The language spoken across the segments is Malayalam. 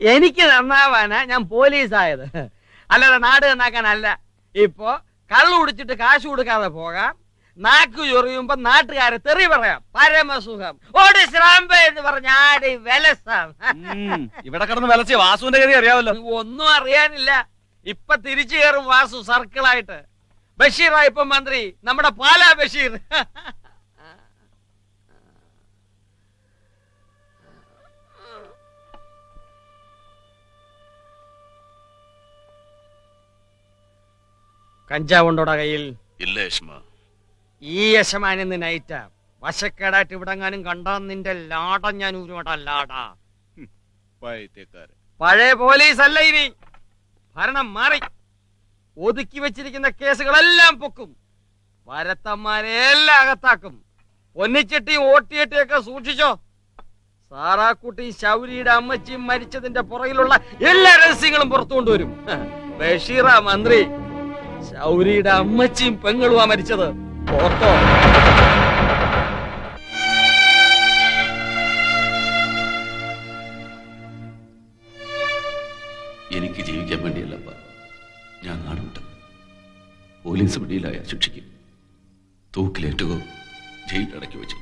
എനിക്ക് നന്നാവാനാ ഞാൻ പോലീസായത്, അല്ലാതെ നാട് നന്നാക്കാനല്ല. ഇപ്പൊ കള്ളു കുടിച്ചിട്ട് കാശ് കൊടുക്കാതെ പോകാം, നാക്കു ചൊറിയുമ്പോ നാട്ടുകാരെ തെറി പറയാം, പരമസുഖം. ഓടി ശ്രാമ്പ എന്ന് പറഞ്ഞ ആടി വിലസാം. ഇവിടെ കിടന്ന് വിലച്ച വാസുവിന്റെ കയറി അറിയാമല്ലോ. ഒന്നും അറിയാനില്ല. ഇപ്പൊ തിരിച്ചു കയറും വാസു സർക്കിളായിട്ട്. ബഷീറാ ഇപ്പൊ മന്ത്രി, നമ്മുടെ പാലാ ബഷീർ. കഞ്ചാവുണ്ടോടാ കയ്യിൽ? ഇല്ല യശമാ. ഈ യശമാനിന്ന് നൈറ്റാ. വശക്കേടായിട്ട് ഇവിടെങ്ങാനും കണ്ടാ നിന്റെ ലാടം ഞാൻ ഊരുവാടാ, ലാടാ. പഴയ പോലീസ് അല്ല ഇനി, ഭരണം മാറി. ഒതുക്കി വെച്ചിരിക്കുന്ന കേസുകളെല്ലാം പൊക്കും, വരത്തന്മാരെ എല്ലാം അകത്താക്കും. പൊന്നിച്ചെട്ടിയും ഓട്ടിയെട്ടിയൊക്കെ സൂക്ഷിച്ചോ. സാറാക്കുട്ടി ശൗരിയുടെ അമ്മച്ചിയും മരിച്ചതിന്റെ പുറകിലുള്ള എല്ലാ രഹസ്യങ്ങളും പുറത്തു കൊണ്ടുവരും. ബഷീറാ മന്ത്രി, ശൗരിയുടെ അമ്മച്ചിയും പെങ്ങളുമാ മരിച്ചത്, ഓർത്തോ? എനിക്ക് ജീവിക്കാൻ വേണ്ടിയല്ലപ്പ ഞാൻ നാടുവിട്ടത്. പോലീസ് പിടിയിലായ ശിക്ഷിക്കും, തൂക്കിലേറ്റുകോ ജയിലിലടക്കി വെച്ചു.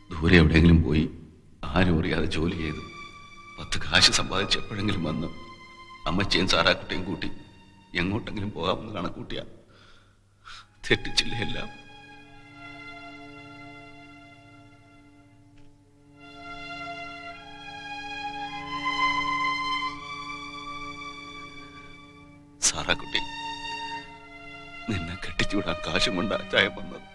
ദൂരെ എവിടെയെങ്കിലും പോയി ആരും അറിയാതെ ജോലി ചെയ്ത് 10 കാശ് സമ്പാദിച്ച് എപ്പോഴെങ്കിലും വന്ന് അമ്മച്ചയും സാറാക്കുട്ടിയും കൂട്ടി എങ്ങോട്ടെങ്കിലും പോകാമെന്ന് കണക്കൂട്ടിയ തെറ്റിച്ചില്ല എല്ലാം. സാറാക്കുട്ടി, നിന്നെ കെട്ടിച്ചുവിടാൻ കാശും കൊണ്ട് അച്ചായം വന്നത്.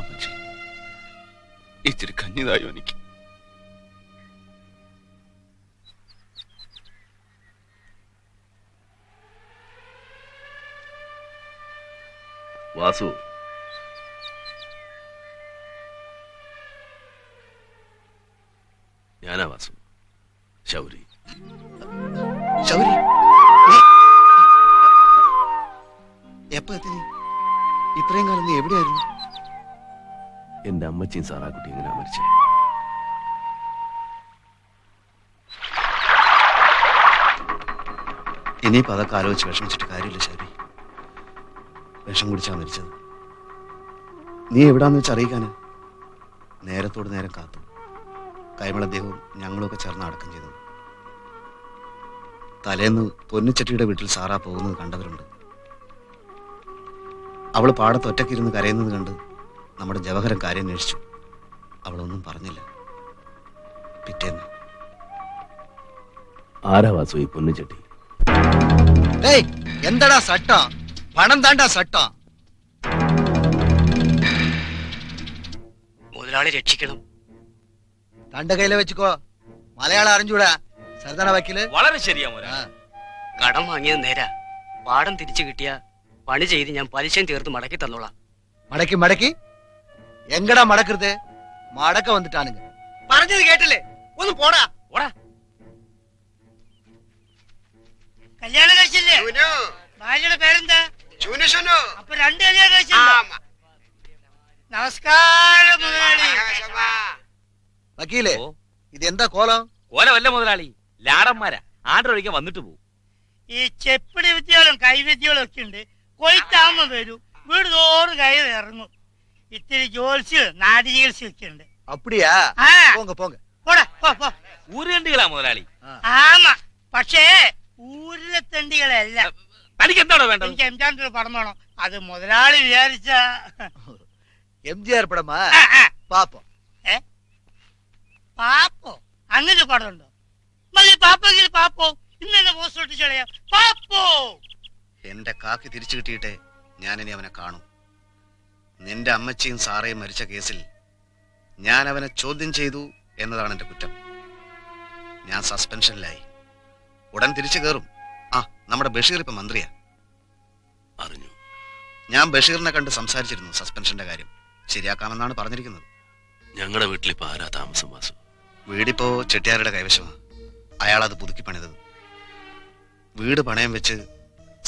അമ്മച്ചി, ഇച്ചിരി കഞ്ഞിതായോ എനിക്ക്? വാസു, ഞാനാ വാസു, ശൗരി. ശൗരി, എപ്പോ എത്തി? ഇത്രയും കാലം നീ എവിടെയായിരുന്നു? എന്റെ അമ്മച്ചിയും സാറാക്കുട്ടി എങ്ങനെയാ മരിച്ചേ? ഇനിയിപ്പോ അതൊക്കെ ആലോചിച്ച് വിഷമിച്ചിട്ട് കാര്യമില്ല ശൗരി. വിഷം കുടിച്ചാ മരിച്ചത്. നീ എവിടാന്ന് വെച്ച് അറിയിക്കാന് നേരത്തോട് നേരം കാത്തു. കൈമളദ്ദേഹവും ഞങ്ങളുമൊക്കെ ചേർന്ന് അടക്കം ചെയ്തത്. തലേന്ന് പൊന്നിച്ചട്ടിയുടെ വീട്ടിൽ സാറാ പോകുന്നത് കണ്ടവരുണ്ട്. അവള് പാടത്ത് ഒറ്റക്കിരുന്ന് കരയുന്നത് കണ്ട് നമ്മുടെ ജവഹരൻ കാര്യം അന്വേഷിച്ചു. അവളൊന്നും പറഞ്ഞില്ല. പിറ്റേന്ന് ആരാ വാസു ഈ പൊന്നിച്ചട്ടി? എന്താടാ സട്ട? പണം താണ്ടാ സട്ട. മുതലാളി രക്ഷിക്കണം. തന്റെ കയ്യില് വെച്ചുക്കോ. മലയാളം അറിഞ്ഞൂടാ സർദാന വക്കീല്? വളരെ ശരിയാ. കടം വാങ്ങിയത് നേരാ. പാടം തിരിച്ചു കിട്ടിയ പണി ചെയ്ത് ഞാൻ പലിശയും തീർത്ത് മടക്കി തന്നോളാം. മടക്കി മടക്കി എങ്കടാ മടക്കരുത്? മടക്ക വന്നിട്ടാണ് പറഞ്ഞത് കേട്ടില്ലേ? ഒന്ന് പോടാ. കല്യാണം കഴിച്ചില്ലേ? ഭാര്യയുടെ പേരെന്താ? അപ്പൊ 2 കല്യാണം കഴിച്ചില്ല. നമസ്കാരം മുതലാളി. വക്കീലേ, ഇതെന്താ കോലം? കോലമല്ല മുതലാളി, ലാടന്മാരാ. ആണ്ടൊഴിക്കാൻ വന്നിട്ട് പോകും. ഈ ചെപ്പിടി വിദ്യകളും കൈവിദ്യകളും ഒക്കെ ഉണ്ട്. കൊയ്ത്താകുമ്പോ വരും, വീട് തോറും കയറി ഇറങ്ങും. ഇത്തിരി ജോത്സ്യം നാടി ചികിത്സയൊക്കെ ഉണ്ട്. അപ്പടിയാ? പോങ്ക പോങ്ക. പോടാ പോ പോ. ഊരുകണ്ടികളാ മുതലാളി. ആമാ, പക്ഷേ ഊരിലെ തെണ്ടികളല്ല. തനിക്ക് എന്താണോ വേണ്ടത്? എനിക്ക് എംജാന്റെ ഒരു പടം വേണം. അത് മുതലാളി വിചാരിച്ച എംജിആർ പടമാ? പാപ്പോ പാപ്പോ അങ്ങനെ പടം ഉണ്ടോ? മതി പാപ്പെങ്കിൽ പാപ്പോ. ഇന്ന് തന്നെ പോസ്റ്റ് ഒട്ടിച്ച് കളയാം. പാപ്പോ. എന്റെ കാക്കി തിരിച്ചു കിട്ടിയിട്ടെ ഞാനിനി അവനെ കാണും. നിന്റെ അമ്മച്ചിയും സാറയും മരിച്ച കേസിൽ ഞാൻ അവനെ ചോദ്യം ചെയ്തു എന്നതാണ് എന്റെ കുറ്റം. ഞാൻ സസ്പെൻഷനിലായി. ഉടൻ തിരിച്ചു കയറും. നമ്മുടെ ബഷീർ ഇപ്പൊ മന്ത്രിയാ. അറിഞ്ഞു. ഞാൻ ബഷീറിനെ കണ്ട് സംസാരിച്ചിരുന്നു. സസ്പെൻഷന്റെ കാര്യം ശരിയാക്കാമെന്നാണ് പറഞ്ഞിരിക്കുന്നത്. ഞങ്ങളുടെ വീട്ടിലിപ്പോ ആരാ താമസം വാസു? വീടിപ്പോ ചെട്ടിയാരുടെ കൈവശമാണ്. അയാളത് പുതുക്കി പണിതത്. വീട് പണയം വെച്ച്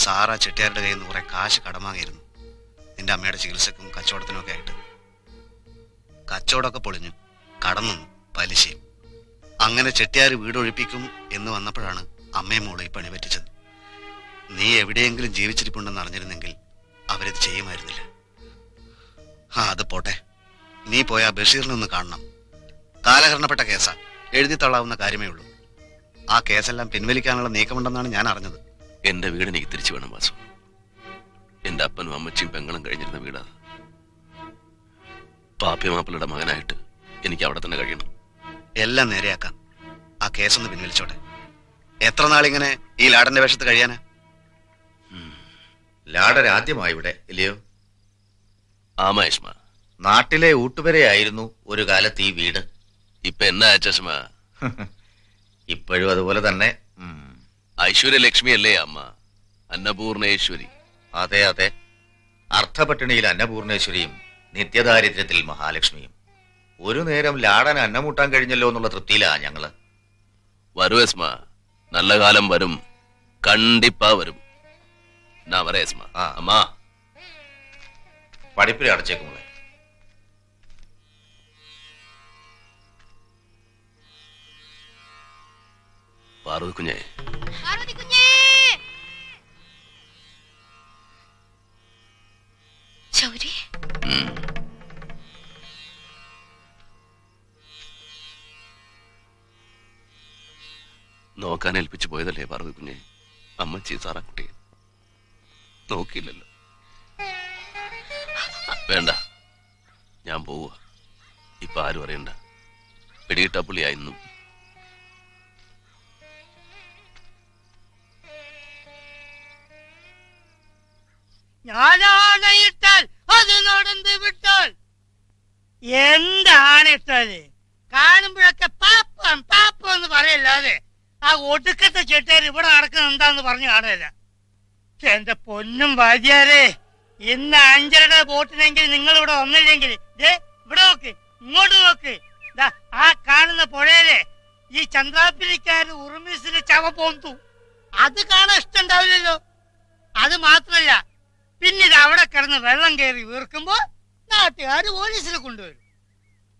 സാറ ചെട്ടിയാരുടെ കയ്യിൽ നിന്ന് കുറെ കാശ് കടം വാങ്ങിയിരുന്നു നിന്റെ അമ്മയുടെ ചികിത്സക്കും കച്ചവടത്തിനും ഒക്കെ ആയിട്ട്. കച്ചവടമൊക്കെ പൊളിഞ്ഞു, കടം നിന്നു, പലിശയും. അങ്ങനെ ചെട്ടിയാർ വീട് ഒഴിപ്പിക്കും എന്ന് വന്നപ്പോഴാണ് അമ്മയും മോളെ ഈ പണി പറ്റിച്ചത്. നീ എവിടെയെങ്കിലും ജീവിച്ചിരിപ്പുണ്ടെന്ന് അറിഞ്ഞിരുന്നെങ്കിൽ അവരിത് ചെയ്യുമായിരുന്നില്ല. അത് പോട്ടെ, നീ പോയാ ബഷീറിനൊന്ന് കാണണം. കാലഹരണപ്പെട്ട കേസാ, എഴുതി തള്ളാവുന്ന കാര്യമേ ഉള്ളൂ. ആ കേസെല്ലാം പിൻവലിക്കാനുള്ള നീക്കമുണ്ടെന്നാണ് ഞാൻ അറിഞ്ഞത്. എന്റെ വീട് എനിക്ക് തിരിച്ചു വേണം വാസു. എന്റെ അപ്പനും അമ്മച്ചിയും പെങ്ങളും കഴിഞ്ഞിരുന്ന വീടാ. പാപ്പിമാപ്പിളുടെ മകനായിട്ട് എനിക്ക് അവിടെ തന്നെ കഴിയണം. എല്ലാം നേരെയാക്കാം. ആ കേസൊന്ന് പിൻവലിച്ചോട്ടെ. എത്ര നാളിങ്ങനെ ഈ ലാടന്റെ വേഷത്ത് കഴിയാനാ? ലാടൻ ആദ്യമായി ഇവിടെ ഇല്ലയോ? ആ മഹേഷ്മ, നാട്ടിലെ ഊട്ടുവരെയായിരുന്നു ഒരു കാലത്ത് ഈ വീട്. ഇപ്പൊ എന്നാ ചഷ്മ? ഇപ്പോഴും അതുപോലെ തന്നെ. ഐശ്വര്യലക്ഷ്മി അല്ലേ അമ്മ? അന്നപൂർണേശ്വരി. അതെ അതെ, അർത്ഥപട്ടിണിയിൽ അന്നപൂർണേശ്വരിയും നിത്യദാരിദ്ര്യത്തിൽ മഹാലക്ഷ്മിയും. ഒരു നേരം ലാടൻ അന്നമൂട്ടാൻ കഴിഞ്ഞല്ലോ എന്നുള്ള തൃപ്തിയിലാ ഞങ്ങള്. വരുവേസ്മ, നല്ല കാലം വരും, കണ്ടിപ്പാ വരും. എന്നാ വരേസ്മ. അമ്മാ പഠിപ്പിൽ അടച്ചേക്കുമോ? പാർവതി കുഞ്ഞേ, ശൗരി, നോക്കാൻ ഏൽപ്പിച്ചു പോയതല്ലേ പാർവതി കുഞ്ഞെ? അമ്മച്ചി സാറാക്കുട്ടിയെ നോക്കിയില്ലല്ലോ. വേണ്ട, ഞാൻ പോവുക. ഇപ്പൊ ആരും അറിയണ്ട. പിടികിട്ടാ പുള്ളിയായിരുന്നു. ഞാനാണയിട്ടാൽ അത് നടന്ന് വിട്ടാൽ. എന്താണ് ഇട്ടത്? കാണുമ്പോഴൊക്കെ പാപ്പം പാപ്പം എന്ന് പറയല്ലാതെ ആ ഒടുക്കത്തെ ചെട്ടിയാർ ഇവിടെ നടക്കുന്ന എന്താന്ന് പറഞ്ഞു കാണുകയല്ല. എന്റെ പൊന്നും വാദ്യാരെ, ഇന്ന് 5:30 ബോട്ടിനെങ്കിൽ നിങ്ങൾ ഇവിടെ വന്നില്ലെങ്കിൽ ഇവിടെ നോക്ക്, ഇങ്ങോട്ട് നോക്ക്. ആ കാണുന്ന പുഴയിലെ ഈ ചന്ദ്രാപ്പിലിക്കാര് ഉറുമിസിന് ചവ പോന്തു. അത് കാണാൻ ഇഷ്ടമുണ്ടാവില്ലല്ലോ. അത് മാത്രല്ല, പിന്നീട് അവിടെ കിടന്ന് വെള്ളം കയറി വീർക്കുമ്പോ നാട്ടുകാർ പോലീസിനെ കൊണ്ടുവരും.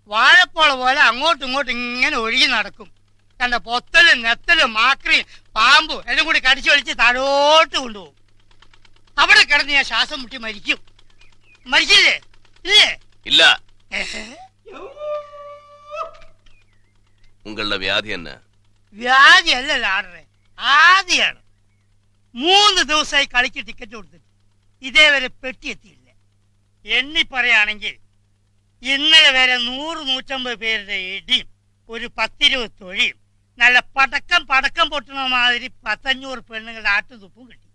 വാഴപ്പോള പോലെ അങ്ങോട്ടും ഇങ്ങോട്ടും ഇങ്ങനെ ഒഴുകി നടക്കും. കണ്ട പൊത്തലും നെത്തലും മാക്രിയും പാമ്പും എല്ലാം കൂടി കടിച്ചു വലിച്ച് താഴോട്ട് കൊണ്ടുപോകും. അവിടെ കിടന്ന് ഞാൻ ശ്വാസം മുട്ടി മരിക്കും. മരിച്ചില്ലേ? ഇല്ലേ? ഇല്ല. ഉങ്ങളുടെ വ്യാധി എന്നാ? വ്യാധി അല്ലല്ലോ ആടറെ, ആദ്യാണ്. 3 ദിവസമായി കളിക്ക് ടിക്കറ്റ് കൊടുത്തിട്ട് ഇതേവരെ പെട്ടി എത്തിയില്ല. എണ്ണി പറയുകയാണെങ്കിൽ ഇന്നലെ വരെ 100-150 പേരുടെ ഇടിയും ഒരു 10-20 തൊഴിയും നല്ല പടക്കം പൊട്ടുന്ന മാതിരി 10-500 പെണ്ണുങ്ങളുടെ ആട്ടുതുപ്പും കിട്ടി.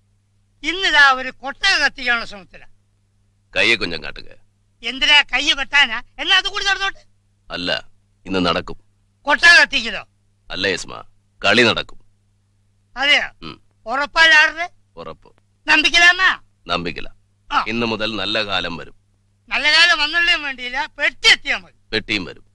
ഇന്നിതാ ഒരു കൊട്ടക കത്തിക്കാനുള്ള ശ്രമത്തില. കയ്യെ കുഞ്ഞം കാട്ടുക. എന്തിനാ കയ്യ് വെട്ടാനാ? എന്നാ അത് കൂടി നടന്നോട്ടെ. അല്ല, ഇന്ന് നടക്കും. കൊട്ടക കത്തിക്കലോ? അല്ല യസ്മ, കളി നടക്കും. അതെയോ? ഉറപ്പല്ലാതെ? ഉറപ്പ്. നമ്പിക്കലാമാ? നമ്പിക്കല. ഇന്ന് മുതൽ നല്ല കാലം വരും. നല്ല കാലം വന്നുള്ളേയും വേണ്ടിയില്ല, പെട്ടി എത്തിയാ മതി. പെട്ടിയും വരും.